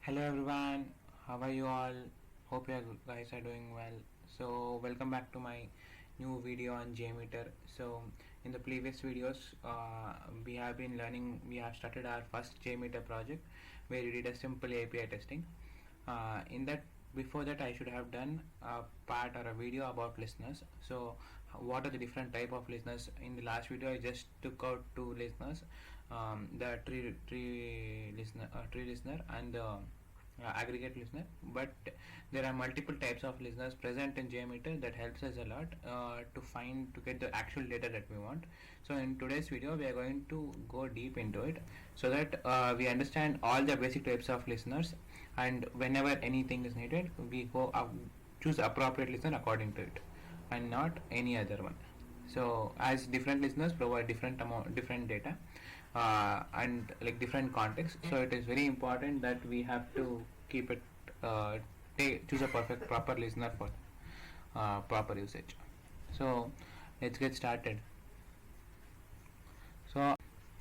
Hello everyone, how are you all? Hope you guys are doing well. So welcome back to my new video on JMeter. So in the previous videos, we have started our first JMeter project where we did a simple API testing. In that, before that, I should have done a part or a video about listeners. So what are the different type of listeners? In the last video I just took out two listeners, the tree listener and the aggregate listener, but there are multiple types of listeners present in JMeter that helps us a lot to get the actual data that we want. So in today's video we are going to go deep into it so that we understand all the basic types of listeners, and whenever anything is needed we go choose appropriate listener according to it and not any other one. So as different listeners provide different data and like different context, so it is very important that we have to keep it choose a proper listener for proper usage. So let's get started. So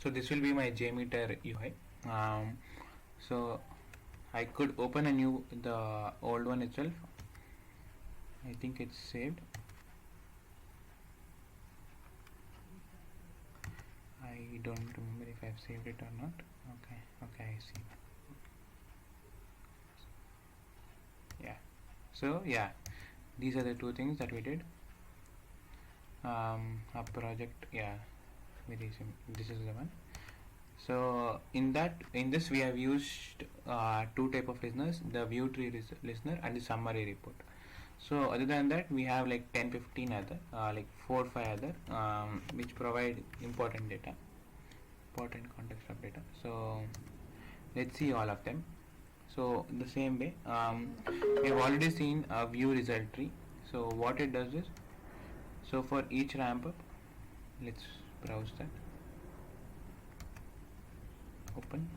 this will be my JMeter UI. So I could open the old one itself. I think it's saved. I don't remember if I've saved it or not. Okay, I see. Yeah. So yeah, these are the two things that we did. A project, yeah, this is the one. So in this we have used two type of listeners, the view tree listener and the summary report. So other than that we have like 10-15 other like 4-5 other which provide important context of data. So let's see all of them. So the same way, we have already seen a view result tree. So what it does is, so for each ramp up, let's browse that, open.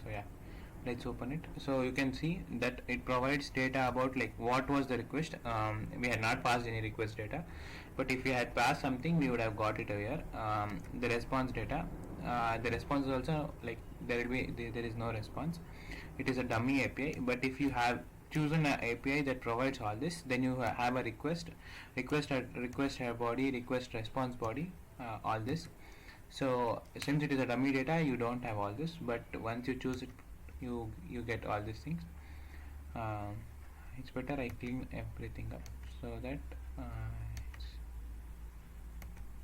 So yeah, let's open it. So you can see that it provides data about like what was the request. We had not passed any request data, but if we had passed something we would have got it here. The response data, the response is also like there is no response. It is a dummy API, but if you have chosen an API that provides all this, then you have a request body, request response body, all this. So since it is a dummy data you don't have all this, but once you choose it you get all these things. It's better I clean everything up so that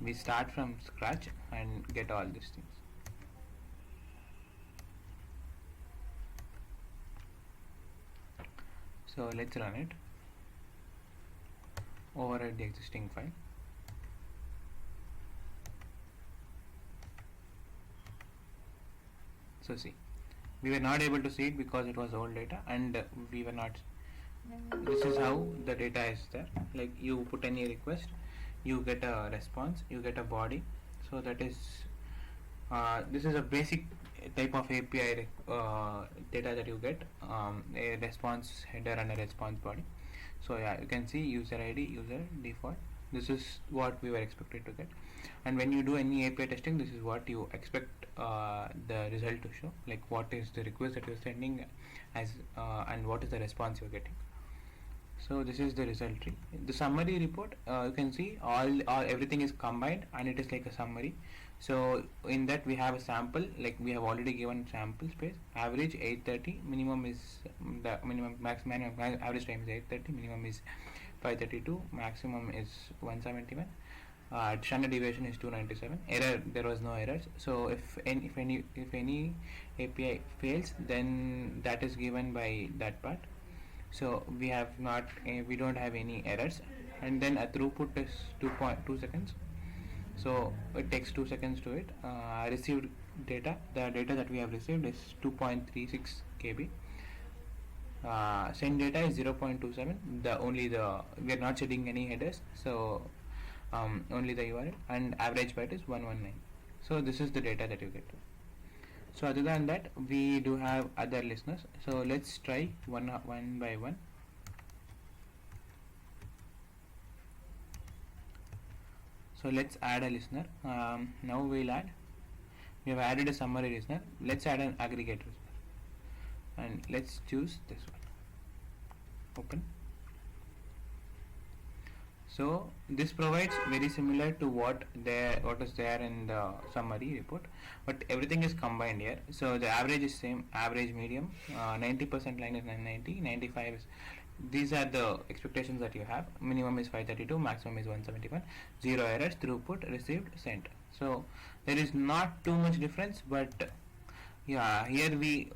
we start from scratch and get all these things. So let's run it, override the existing file. So see, we were not able to see it because it was old data, and we were not. This is how the data is there. Like you put any request, you get a response, you get a body. So that is this is a basic type of API data that you get, a response header and a response body. So yeah, you can see user ID, user default. This is what we were expected to get, and when you do any API testing, this is what you expect the result to show, like what is the request that you're sending as and what is the response you're getting. So this is the result tree. The summary report, you can see all everything is combined and it is like a summary. So in that we have a sample, like we have already given sample space. Average 830, minimum is the maximum average time is 830, minimum is 532, maximum is 171. Standard deviation is 297. Error, there was no errors. So if any API fails, then that is given by that part. So we have not we don't have any errors, and then a throughput is 2.2 seconds. So it takes 2 seconds to it. Received data, the data that we have received is 2.36 KB. Send data is 0.27. We are not setting any headers, so only the URL, and average byte is 119. So this is the data that you get. So other than that we do have other listeners. So let's try one by one. So let's add a listener. Now we have added a summary listener. Let's add an aggregate listener. and let's choose this one. Open. So this provides very similar to what is there in the summary report, but everything is combined here. So the average is same, average, medium, 90% line is 990, 95 is, these are the expectations that you have. Minimum is 532, maximum is 171, 0 errors, throughput, received, sent. So there is not too much difference, but yeah, here we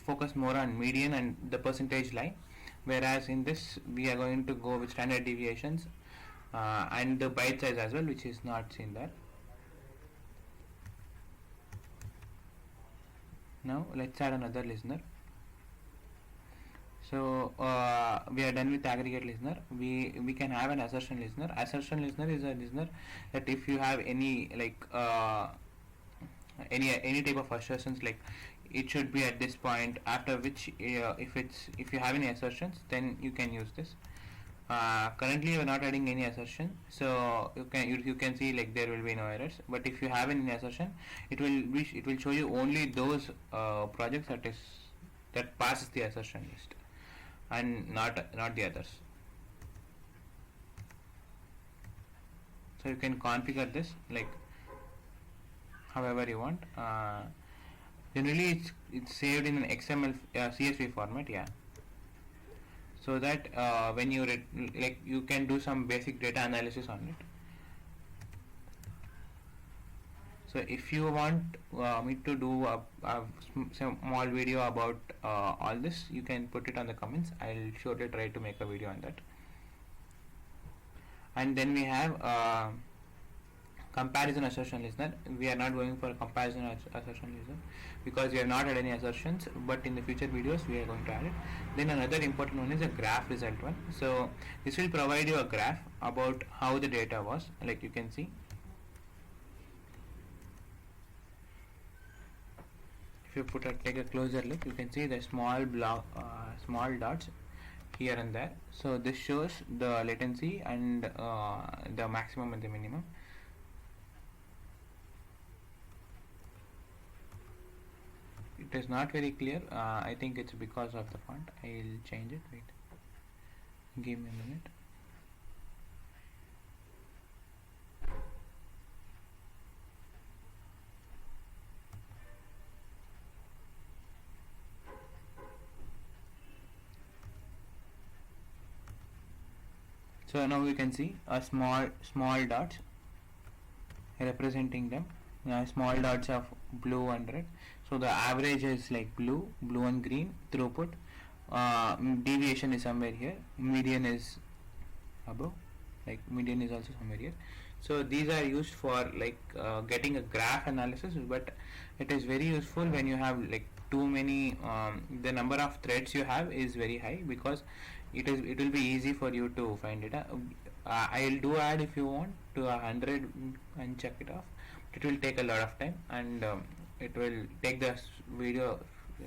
focus more on median and the percentage line, whereas in this we are going to go with standard deviations and the byte size as well, which is not seen there. Now let's add another listener. So we are done with aggregate listener. We can have an assertion listener. Assertion listener is a listener that if you have any like any type of assertions, like it should be at this point, after which if you have any assertions, then you can use this. Currently we are not adding any assertion, so you can see like there will be no errors. But if you have any assertion, it will show you only those projects that passes the assertion list, and not the others. So you can configure this like however you want. Generally it's saved in an XML CSV format, yeah, so that when you you can do some basic data analysis on it. So if you want me to do a small video about all this, you can put it on the comments. I'll surely try to make a video on that. And then we have comparison assertion listener. We are not going for a comparison assertion listener because we have not had any assertions, but in the future videos we are going to add it. Then another important one is a graph result one. So this will provide you a graph about how the data was, like you can see. If you take a closer look, you can see the small dots here and there. So this shows the latency and the maximum and the minimum. It is not very clear. I think it's because of the font. I'll change it. Wait, give me a minute. So now you can see a small dots representing them. Small dots of blue and red. So the average is like blue and green. Throughput, deviation is somewhere here. Median is above, like median is also somewhere here. So these are used for like getting a graph analysis, but it is very useful when you have like too many. The number of threads you have is very high, because it will be easy for you to find it. I'll do add if you want to 100 and check it off. It will take a lot of time, and it will take the video,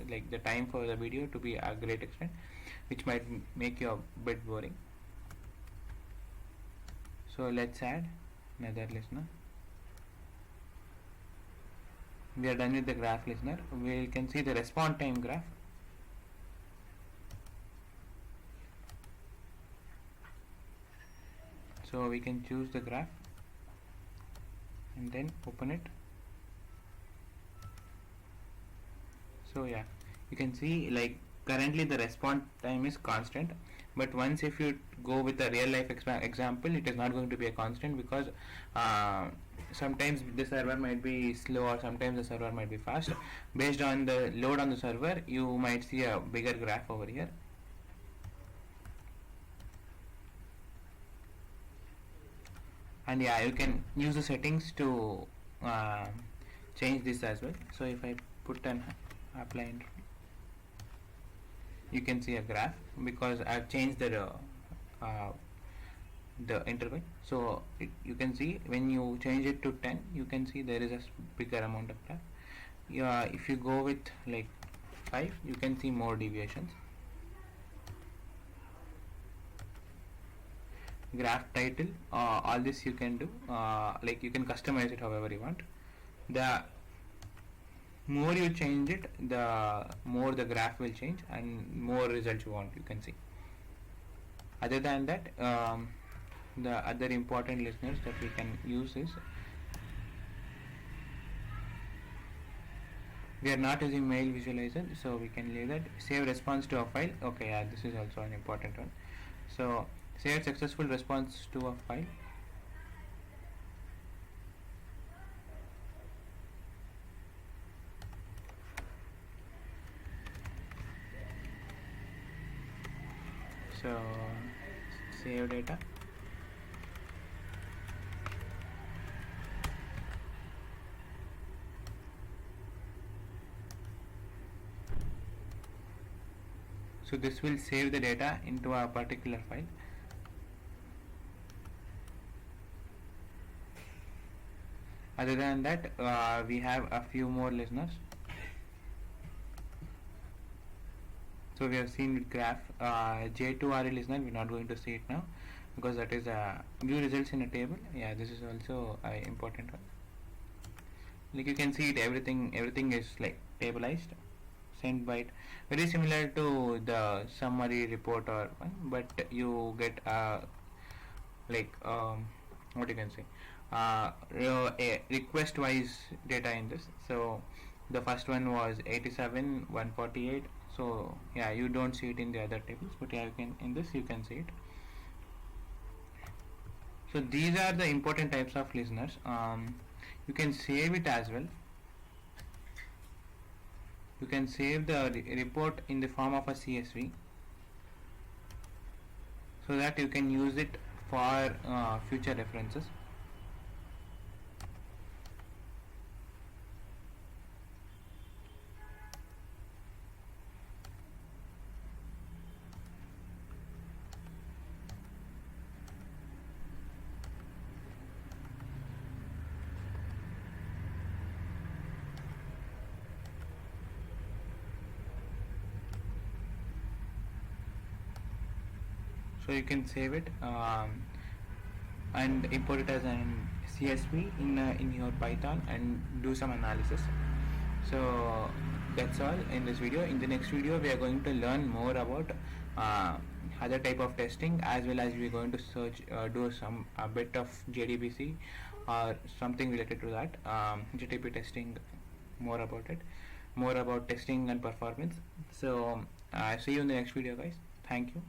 like the time for the video to be a great extent, which might make you a bit boring. So let's add another listener. We are done with the graph listener. We can see the response time graph. So we can choose the graph and then open it. So yeah, you can see like currently the response time is constant, but once if you go with a real life example, it is not going to be a constant, because sometimes the server might be slow or sometimes the server might be fast. Based on the load on the server, you might see a bigger graph over here. And yeah, you can use the settings to change this as well. So if I put an apply interval, you can see a graph, because I've changed the interval. So you can see when you change it to 10, you can see there is a bigger amount of graph. If you go with like 5, you can see more deviations. Graph title, all this you can do, like you can customize it however you want. more you change it, the more the graph will change and more results you want, you can see. Other than that, the other important listeners that we can use is, we are not using mail visualizer, so we can leave that. Save response to a file. Okay, yeah, this is also an important one. So save successful response to a file. So save data. So this will save the data into a particular file. Other than that, we have a few more listeners. So we have seen with graph, J2RE listener, we're not going to see it now because that is view results in a table. Yeah, this is also an important one. Like you can see it, everything is like tableized, sent byte, very similar to the summary report or one, but you get like what you can say, a request wise data in this. So the first one was 87 148. So yeah, you don't see it in the other tables, but yeah, you can, in this you can see it. So these are the important types of listeners. You can save it as well. You can save the report in the form of a CSV, so that you can use it for future references. So you can save it and import it as an CSV in your Python and do some analysis. So that's all in this video. In the next video, we are going to learn more about other type of testing, as well as we are going to search, do some a bit of JDBC or something related to that, GTP testing, more about it, more about testing and performance. So see you in the next video, guys. Thank you.